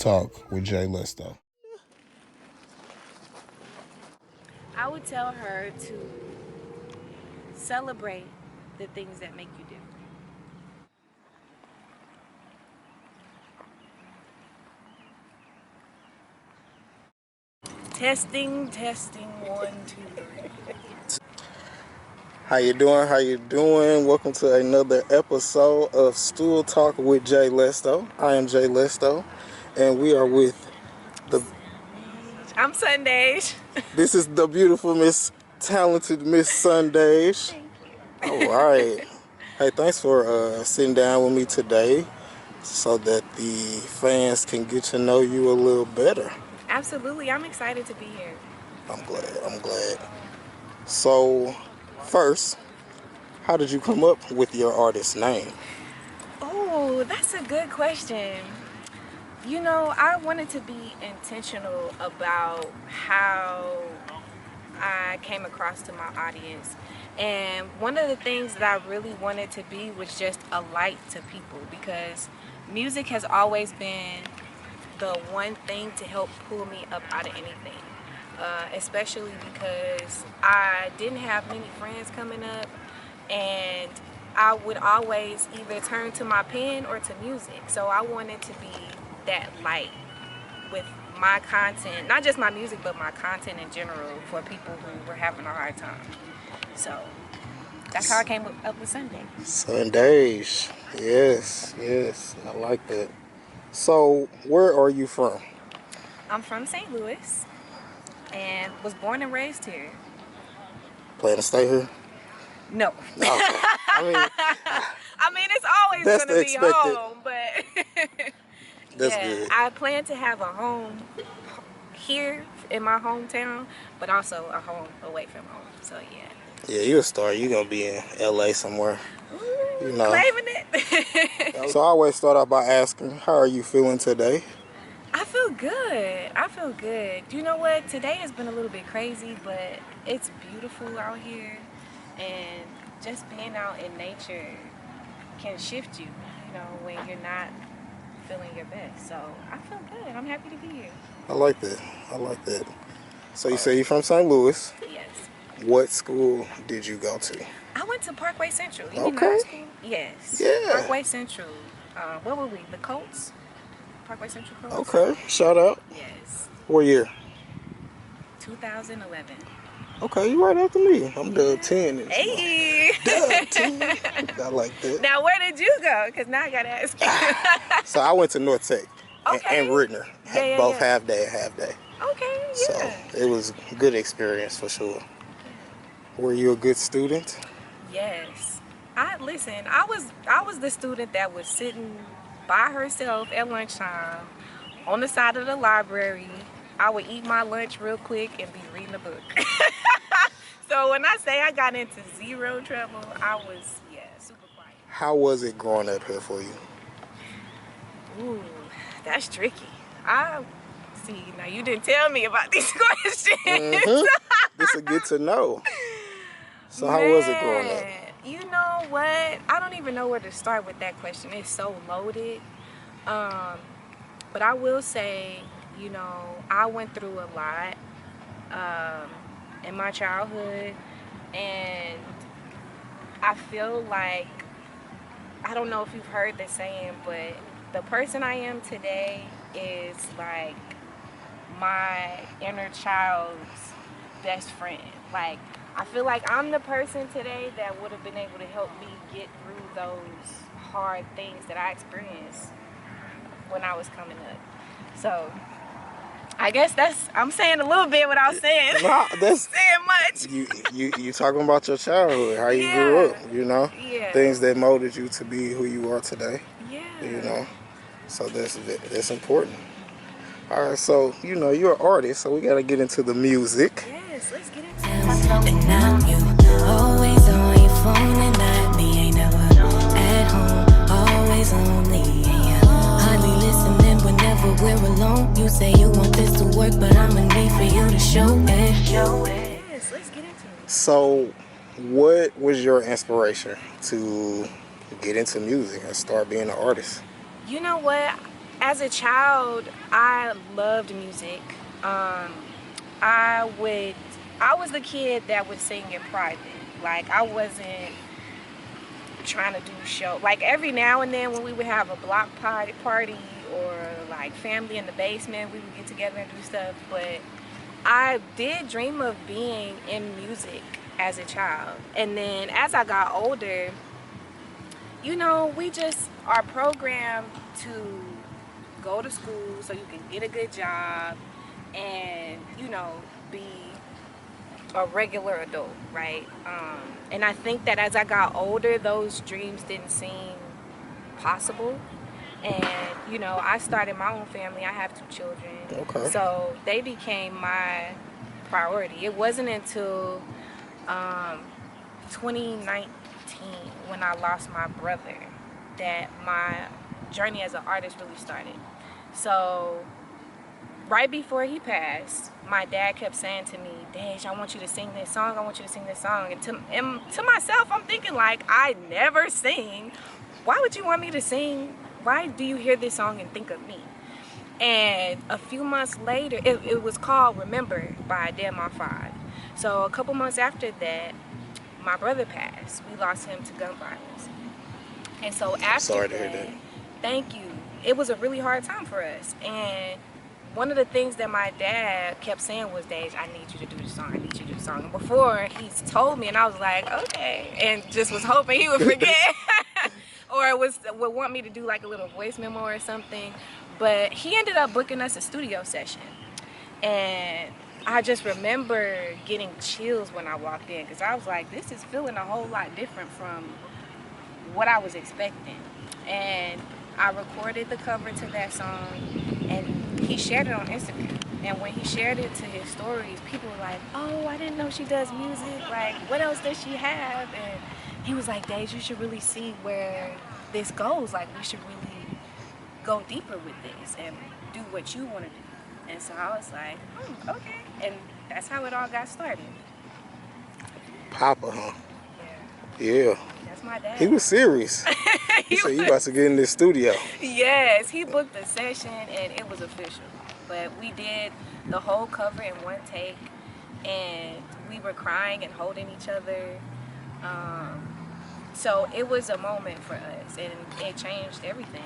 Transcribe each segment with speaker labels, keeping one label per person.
Speaker 1: Talk with Jay Listo.
Speaker 2: I would tell her to celebrate the things that make you different. Testing, 1, 2, 3.
Speaker 1: How you doing? How you doing? Welcome to another episode of Stool Talk with Jay Listo. I am Jay Listo, and we are with the.
Speaker 2: I'm Sundej.
Speaker 1: This is the beautiful talented Miss Sundej.
Speaker 2: Thank you.
Speaker 1: All right. Hey, thanks for sitting down with me today, so that the fans can get to know you a little better.
Speaker 2: Absolutely, I'm excited to be here.
Speaker 1: I'm glad. So, first, how did you come up with your artist name?
Speaker 2: Oh, that's a good question. You know, I wanted to be intentional about how I came across to my audience. And one of the things that I really wanted to be was just a light to people, because music has always been the one thing to help pull me up out of anything. Especially because I didn't have many friends coming up, and I would always either turn to my pen or to music. So I wanted to be that light with my content, not just my music, but my content in general, for people who were having a hard time. So that's how I came up with Sundej.
Speaker 1: Sundej. Yes. I like that. So, where are you from?
Speaker 2: I'm from St. Louis and was born and raised here.
Speaker 1: Plan to stay here?
Speaker 2: No.
Speaker 1: Okay.
Speaker 2: I mean, it's always
Speaker 1: That's
Speaker 2: going to
Speaker 1: the
Speaker 2: be
Speaker 1: expected.
Speaker 2: home, but
Speaker 1: That's
Speaker 2: yeah,
Speaker 1: good.
Speaker 2: I plan to have a home here in my hometown, but also a home away from home. So yeah.
Speaker 1: Yeah, you're a star. You're going to be in LA somewhere.
Speaker 2: Ooh,
Speaker 1: You know.
Speaker 2: claiming it.
Speaker 1: So I always start out by asking, how are you feeling today?
Speaker 2: I feel good. You know what? Today has been a little bit crazy, but it's beautiful out here, and just being out in nature can shift you, when you're not feeling your best. So I feel good. I'm happy to be here.
Speaker 1: I like that. So you say you're from St. Louis.
Speaker 2: Yes.
Speaker 1: What school did you go to?
Speaker 2: I went to Parkway Central. You mean
Speaker 1: Okay.
Speaker 2: high school? Yes.
Speaker 1: Yeah.
Speaker 2: Parkway Central. What were we? The Colts? Parkway Central Colts?
Speaker 1: Okay, shout out.
Speaker 2: Yes.
Speaker 1: What year?
Speaker 2: 2011.
Speaker 1: Okay, you right after me. I'm dub 10.
Speaker 2: Hey!
Speaker 1: Dub 10. I like that.
Speaker 2: Now, where did you go? Because now I got to ask you.
Speaker 1: So I went to North Tech
Speaker 2: Okay.
Speaker 1: and Rittner.
Speaker 2: Yeah,
Speaker 1: Both
Speaker 2: yeah.
Speaker 1: half day.
Speaker 2: Okay,
Speaker 1: So
Speaker 2: yeah.
Speaker 1: it was a good experience for sure. Were you a good student?
Speaker 2: Yes. I was the student that was sitting by herself at lunchtime on the side of the library. I would eat my lunch real quick and be reading a book. So when I say I got into zero trouble, I was, super quiet.
Speaker 1: How was it growing up here for you?
Speaker 2: Ooh, that's tricky. See, now you didn't tell me about these questions.
Speaker 1: Mm-hmm. This is good to know. So how was it growing up?
Speaker 2: You know what? I don't even know where to start with that question. It's so loaded. But I will say, I went through a lot in my childhood, and I feel like, I don't know if you've heard the saying, but the person I am today is like my inner child's best friend. Like, I feel like I'm the person today that would have been able to help me get through those hard things that I experienced when I was coming up. So I guess I'm saying a little bit without saying
Speaker 1: that's
Speaker 2: saying much.
Speaker 1: You talking about your childhood, how you grew up,
Speaker 2: Yeah.
Speaker 1: things that molded you to be who you are today.
Speaker 2: Yeah.
Speaker 1: So that's important. All right, so you're an artist, so we gotta get into the music.
Speaker 2: Yes, let's get into it.
Speaker 3: And now you always on your phone and not me. Ain't never at home, always lonely. And you hardly listening whenever we're alone. You say you want this to work, but I'ma need for you to show it.
Speaker 2: Yes, let's get into it.
Speaker 1: So, what was your inspiration to get into music and start being an artist?
Speaker 2: You know what? As a child, I loved music. I was the kid that would sing in private. Like, I wasn't trying to do show. Like, every now and then when we would have a block party or like family in the basement, we would get together and do stuff. But I did dream of being in music as a child. And then as I got older, you know, we just are programmed to go to school so you can get a good job and, you know, be a regular adult, right? And I think that as I got older, those dreams didn't seem possible. And, you know, I started my own family. I have 2 children.
Speaker 1: Okay.
Speaker 2: So they became my priority. It wasn't until 2019 when I lost my brother that my journey as an artist really started. So right before he passed, my dad kept saying to me, Dej, I want you to sing this song. I want you to sing this song. And to myself, I'm thinking, like, I never sing. Why would you want me to sing? Why do you hear this song and think of me? And a few months later, it was called Remember by Dem 5. So a couple months after that, my brother passed. We lost him to gun violence. And so after
Speaker 1: Sorry to hear that.
Speaker 2: Thank you. It was a really hard time for us. And one of the things that my dad kept saying was, Dej, I need you to do the song. I need you to do the song. And before, he's told me, and I was like, okay. And just was hoping he would forget. Or would want me to do like a little voice memo or something. But he ended up booking us a studio session. And I just remember getting chills when I walked in, because I was like, this is feeling a whole lot different from what I was expecting. And I recorded the cover to that song, and he shared it on Instagram. And when he shared it to his stories, people were like, oh, I didn't know she does music. Like, what else does she have? And he was like, Dej, you should really see where this goes. Like, we should really go deeper with this and do what you want to do. And so I was like, okay. And that's how it all got started.
Speaker 1: Papa, huh?
Speaker 2: Yeah.
Speaker 1: Yeah.
Speaker 2: That's my dad.
Speaker 1: He was serious. He said, you about to get in this studio.
Speaker 2: Yes, he booked the session and it was official. But we did the whole cover in one take, and we were crying and holding each other. So it was a moment for us, and it changed everything.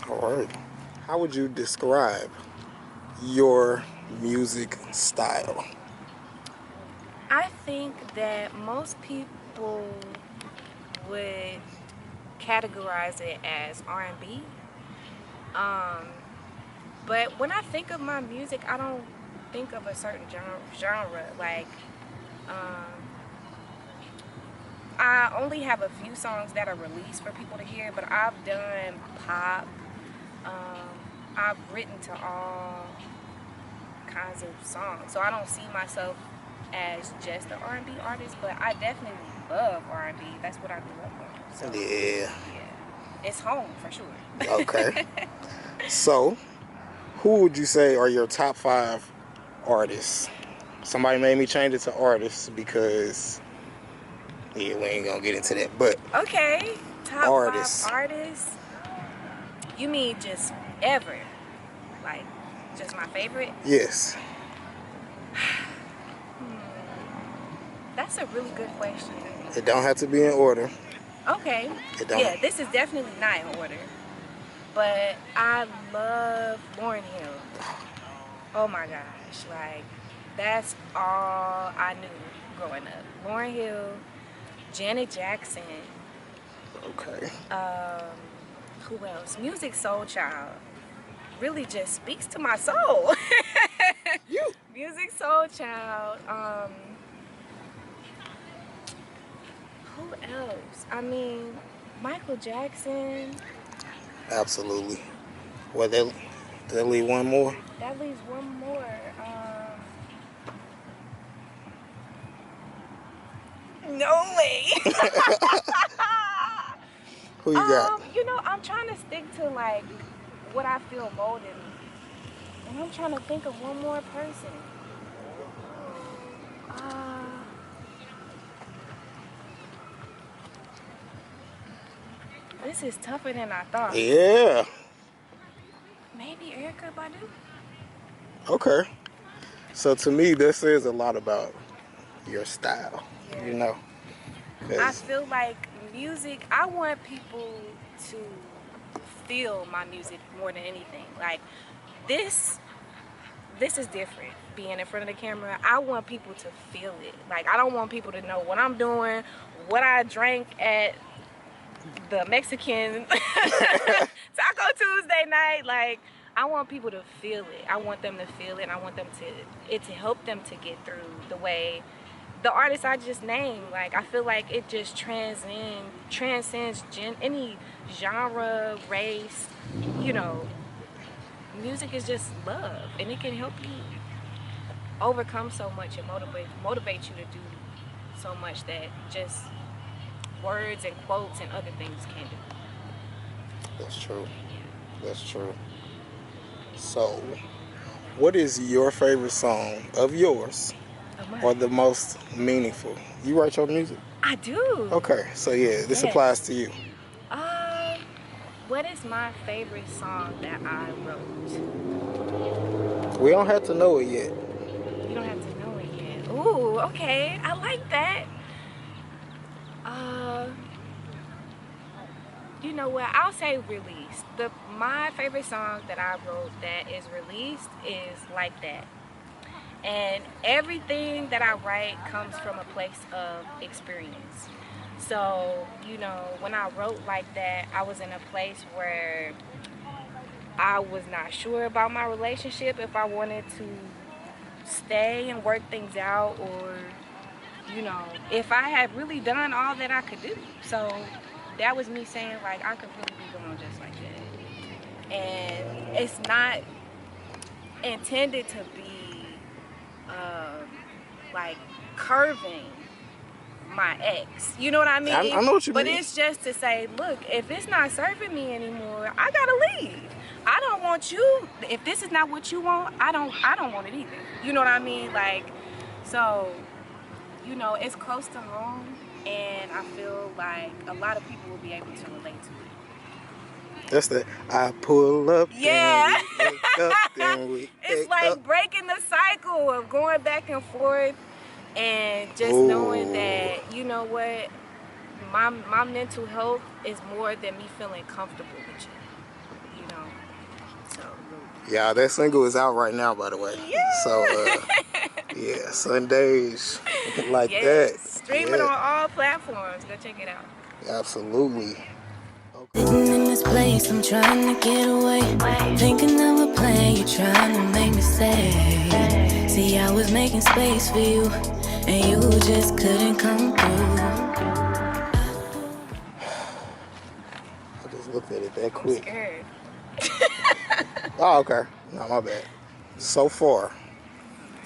Speaker 1: All right. How would you describe your music style?
Speaker 2: I think that most people would categorize it as R&B. But when I think of my music, I don't think of a certain genre. Like, I only have a few songs that are released for people to hear, but I've done pop. I've written to all kinds of songs, so I don't see myself as just an R&B artist, but I definitely love R&B. That's what I grew up on. So,
Speaker 1: Yeah.
Speaker 2: It's home for sure.
Speaker 1: Okay. So, who would you say are your top 5 artists? Somebody made me change it to artists because, yeah, we ain't gonna get into that, but
Speaker 2: Okay, top
Speaker 1: artists.
Speaker 2: 5 artists. You mean just ever? Like, just my favorite?
Speaker 1: Yes.
Speaker 2: That's a really good question.
Speaker 1: It don't have to be in order.
Speaker 2: Okay.
Speaker 1: It don't.
Speaker 2: Yeah, this is definitely not in order. But I love Lauryn Hill. Oh my gosh. Like, that's all I knew growing up. Lauryn Hill, Janet Jackson.
Speaker 1: Okay.
Speaker 2: Who else? Music Soul Child. Really just speaks to my soul.
Speaker 1: You.
Speaker 2: Music Soul Child. Who else? I mean, Michael Jackson.
Speaker 1: Absolutely. Well, they'll leave one more.
Speaker 2: That leaves one more. No way.
Speaker 1: Who you got?
Speaker 2: You know, I'm trying to stick to like what I feel molded me. And I'm trying to think of one more person. This is tougher than I thought.
Speaker 1: Yeah.
Speaker 2: Erykah Badu.
Speaker 1: Okay. So to me, this says a lot about your style.
Speaker 2: Yeah.
Speaker 1: You know.
Speaker 2: I
Speaker 1: 'Cause-
Speaker 2: feel like music, I want people to feel my music more than anything. Like this is different. Being in front of the camera, I want people to feel it. Like I don't want people to know what I'm doing, what I drank at the Mexican Taco Tuesday night. Like I want people to feel it. I want them to feel it. And I want them to help them to get through the way the artists I just named. Like I feel like it just transcends any genre, race. You know, music is just love, and it can help you overcome so much and motivate you to do so much that just words and quotes and other things can't do.
Speaker 1: That's true. That's true. So, what is your favorite song of yours, or the most meaningful? You write your music?
Speaker 2: I do.
Speaker 1: Okay, so yeah, this applies to you.
Speaker 2: What is my favorite song that I wrote?
Speaker 1: We don't have to know it yet.
Speaker 2: You don't have to know it yet. Ooh, okay. I like that. You know what? I'll say released. My favorite song that I wrote that is released is Like That. And everything that I write comes from a place of experience. So, you know, when I wrote Like That, I was in a place where I was not sure about my relationship, if I wanted to stay and work things out, or, you know, if I had really done all that I could do. So that was me saying, like, I could really be going just like that. And it's not intended to be, like, curving my ex. You know what I mean?
Speaker 1: I know what you mean.
Speaker 2: But it's just to say, look, if it's not serving me anymore, I gotta leave. I don't want you. If this is not what you want, I don't want it either. You know what I mean? Like, so, you know, it's close to home, and I feel like a lot of people will be able to relate to it.
Speaker 1: That's the I pull up.
Speaker 2: Yeah.
Speaker 1: Then we wake up, then we
Speaker 2: It's
Speaker 1: wake
Speaker 2: like
Speaker 1: up.
Speaker 2: breaking the cycle of going back and forth, and just knowing that, you know what, my mental health is more than me feeling comfortable with you. You know, so.
Speaker 1: Yeah, that single is out right now, by the way.
Speaker 2: Yeah.
Speaker 1: So, yeah, Sundej, Like
Speaker 2: Yes.
Speaker 1: That.
Speaker 2: Streaming on all platforms. Go check it out.
Speaker 1: Absolutely.
Speaker 3: Sitting in this place, I'm trying to get away. Thinking of a plan, you're trying to make me stay. See, I was making space for you, and you just couldn't come through.
Speaker 1: I just looked at it that quick.
Speaker 2: Scared.
Speaker 1: Oh, okay. No, my bad. So far,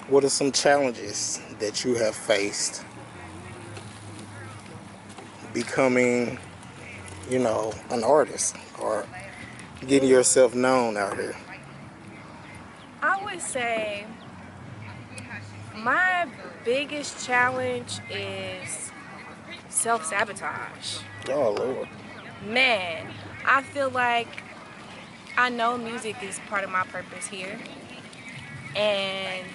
Speaker 1: what are some challenges that you have faced becoming, you know, an artist or getting yourself known out here?
Speaker 2: I would say my biggest challenge is self-sabotage.
Speaker 1: Oh, Lord.
Speaker 2: Man, I feel like I know music is part of my purpose here, and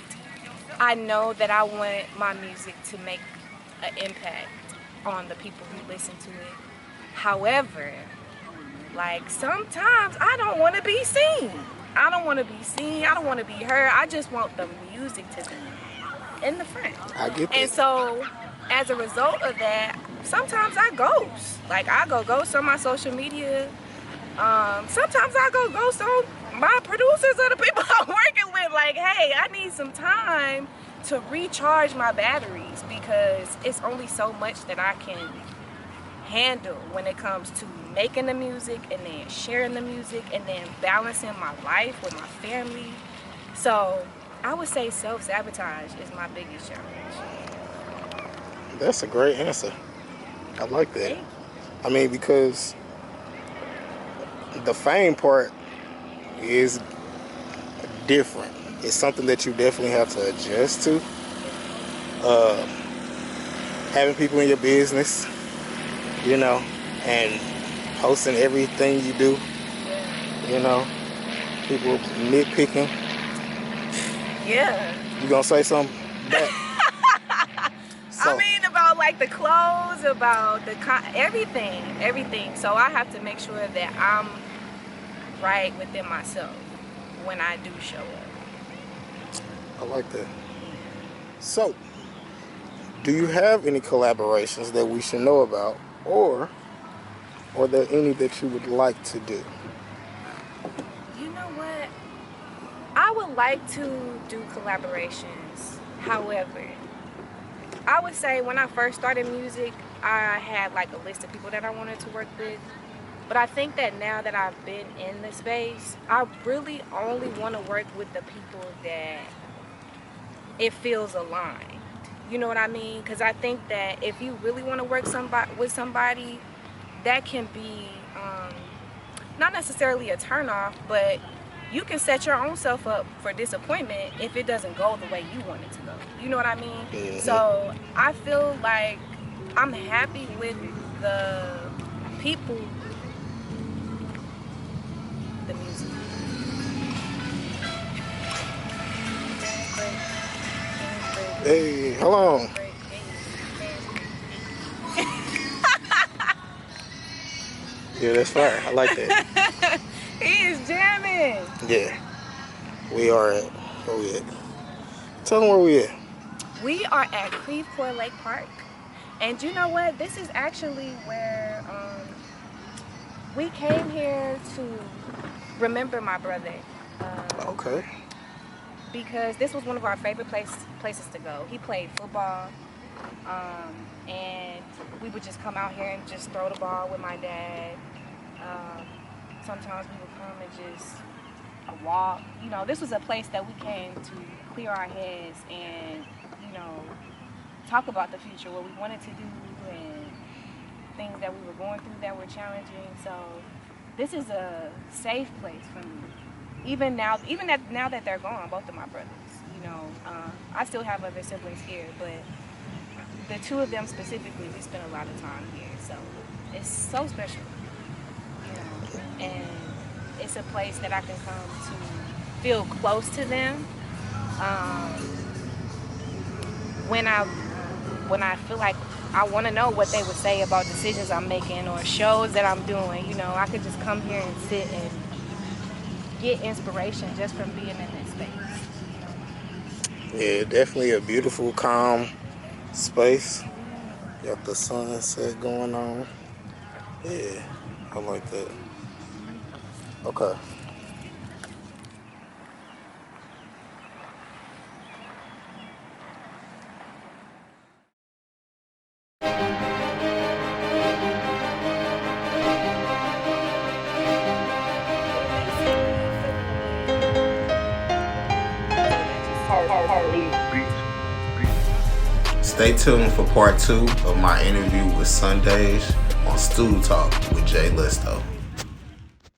Speaker 2: I know that I want my music to make an impact on the people who listen to it. However, like, sometimes I don't want to be seen. I don't want to be seen. I don't want to be heard. I just want the music to be in the front.
Speaker 1: I get that.
Speaker 2: And so, as a result of that, sometimes I ghost. Like, I go ghost on my social media. Sometimes I go ghost on my producers or the people I'm working with. Like, hey, I need some time to recharge my batteries, because it's only so much that I can handle when it comes to making the music and then sharing the music and then balancing my life with my family. So I would say self-sabotage is my biggest challenge.
Speaker 1: That's a great answer. I like that. I mean, because the fame part is different. It's something that you definitely have to adjust to. Having people in your business, you know, and posting everything you do, you know, People nitpicking.
Speaker 2: Yeah.
Speaker 1: You gonna say something back?
Speaker 2: I mean, about like the clothes, about the everything. So I have to make sure that I'm right within myself when I do show up.
Speaker 1: I like that. So, do you have any collaborations that we should know about, or are there any that you would like to do?
Speaker 2: You know what? I would like to do collaborations. However, I would say when I first started music, I had like a list of people that I wanted to work with. But I think that now that I've been in the space, I really only want to work with the people that it feels aligned. You know what I mean? Because I think that if you really want to work with somebody, that can be not necessarily a turnoff, but you can set your own self up for disappointment if it doesn't go the way you want it to go. You know what I mean?
Speaker 1: Mm-hmm.
Speaker 2: So I feel like I'm happy with the people, the music.
Speaker 1: Hey, hold on. Yeah, that's fire. I like that.
Speaker 2: He is jamming.
Speaker 1: Yeah. We are at, where we at? Tell them where we at.
Speaker 2: We are at Creve Coeur Lake Park. And you know what? This is actually where we came here to remember my brother.
Speaker 1: Okay.
Speaker 2: Because this was one of our favorite places to go. He played football. And we would just come out here and just throw the ball with my dad. Sometimes we would come and just walk. You know, this was a place that we came to clear our heads and, you know, talk about the future, what we wanted to do, and things that we were going through that were challenging. So this is a safe place for me. Even now that they're gone, both of my brothers, you know, I still have other siblings here, but the two of them specifically, we spend a lot of time here. So it's so special, you know, and it's a place that I can come to feel close to them. When I feel like I want to know what they would say about decisions I'm making or shows that I'm doing, you know, I could just come here and sit and get inspiration just from being in that space.
Speaker 1: Yeah, definitely a beautiful, calm space. Got the sunset going on. Yeah, I like that. Okay. Stay tuned for part 2 of my interview with Sundej on Stool Talk with Jay Listo.